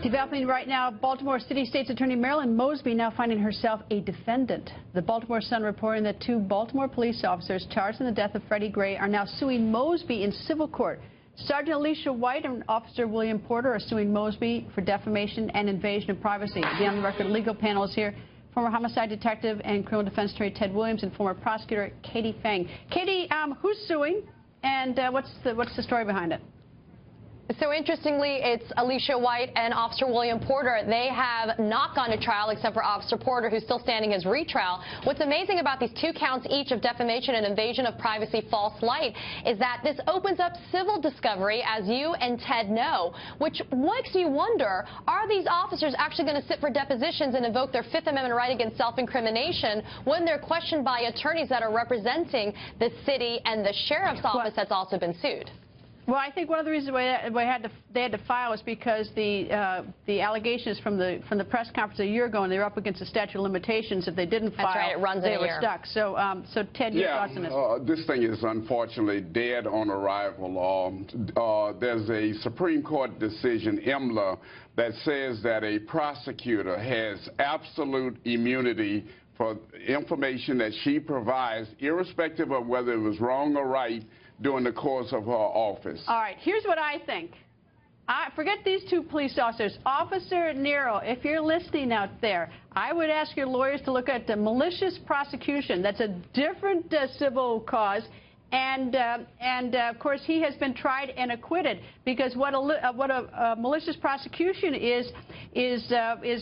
Developing right now, Baltimore City State's Attorney Marilyn Mosby now finding herself a defendant. The Baltimore Sun reporting that 2 Baltimore police officers charged in the death of Freddie Gray are now suing Mosby in civil court. Sergeant Alicia White and Officer William Porter are suing Mosby for defamation and invasion of privacy. The on-the-record legal panel is here. Former homicide detective and criminal defense attorney Ted Williams and former prosecutor Katie Fang. Katie, who's suing, and what's the story behind it? So interestingly, it's Alicia White and Officer William Porter. They have not gone to trial except for Officer Porter, who's still standing his retrial. What's amazing about these 2 counts each of defamation and invasion of privacy false light is that this opens up civil discovery, as you and Ted know, which makes you wonder, are these officers actually going to sit for depositions and invoke their 5th Amendment right against self-incrimination when they're questioned by attorneys that are representing the city and the sheriff's office that's also been sued? Well, I think one of the reasons they had to file was because the allegations from the press conference a year ago, and they were up against the statute of limitations. If they didn't file, that's right, it runs they in a were year. stuck. So Ted, your thoughts on this? This thing is unfortunately dead on arrival. There's a Supreme Court decision, EMLA, that says that a prosecutor has absolute immunity for information that she provides, irrespective of whether it was wrong or right, during the course of her office. All right, here's what I think. Forget these 2 police officers. Officer Nero, if you're listening out there, I would ask your lawyers to look at the malicious prosecution. That's a different civil cause. And of course, he has been tried and acquitted, because what a malicious prosecution is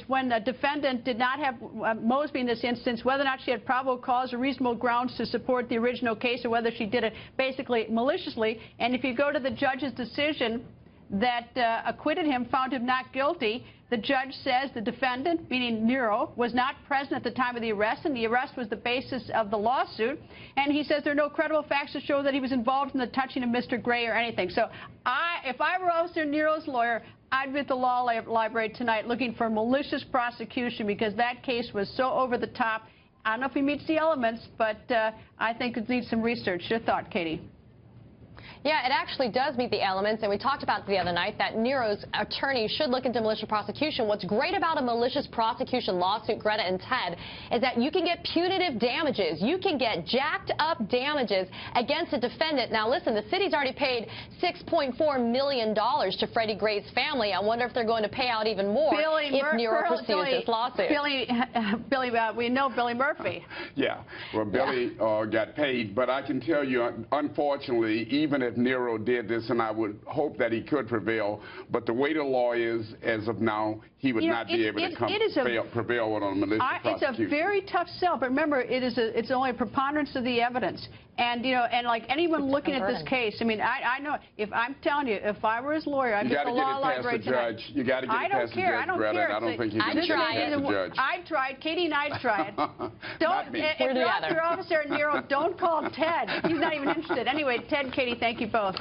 when a defendant did not have Mosby in this instance, whether or not she had probable cause or reasonable grounds to support the original case, or whether she did it basically maliciously. And if you go to the judge's decision that acquitted him, found him not guilty, the judge says the defendant, meaning Nero, was not present at the time of the arrest, and the arrest was the basis of the lawsuit. And he says there are no credible facts to show that he was involved in the touching of Mr. Gray or anything. So if I were Officer Nero's lawyer, I'd be at the law library tonight looking for malicious prosecution, because that case was so over the top. I don't know if he meets the elements, but I think it needs some research. Your thought, Katie? Yeah, it actually does meet the elements, and we talked about the other night that Nero's attorney should look into malicious prosecution. What's great about a malicious prosecution lawsuit, Greta and Ted, is that you can get punitive damages. You can get jacked up damages against a defendant. Now, listen, the city's already paid $6.4 million to Freddie Gray's family. I wonder if they're going to pay out even more if Nero pursues this lawsuit. Billy, we know Billy Murphy. Yeah, well, Billy got paid, but I can tell you, unfortunately, even if Nero did this, and I would hope that he could prevail, but the way the law is, as of now, he would not be able to prevail on a malicious prosecution. It's a very tough sell, but remember, it's only a preponderance of the evidence. And, you know, and like anyone looking at this case, I mean, I know, if I'm telling you, if I were his lawyer, I'd get the law library tonight. You got to get it past the judge. I don't care. I don't think you can get it past the judge. I'd try it. Katie and I'd try it. Don't, if you're Officer Nero, don't call Ted. He's not even interested. Anyway, Ted, Katie, thank you both.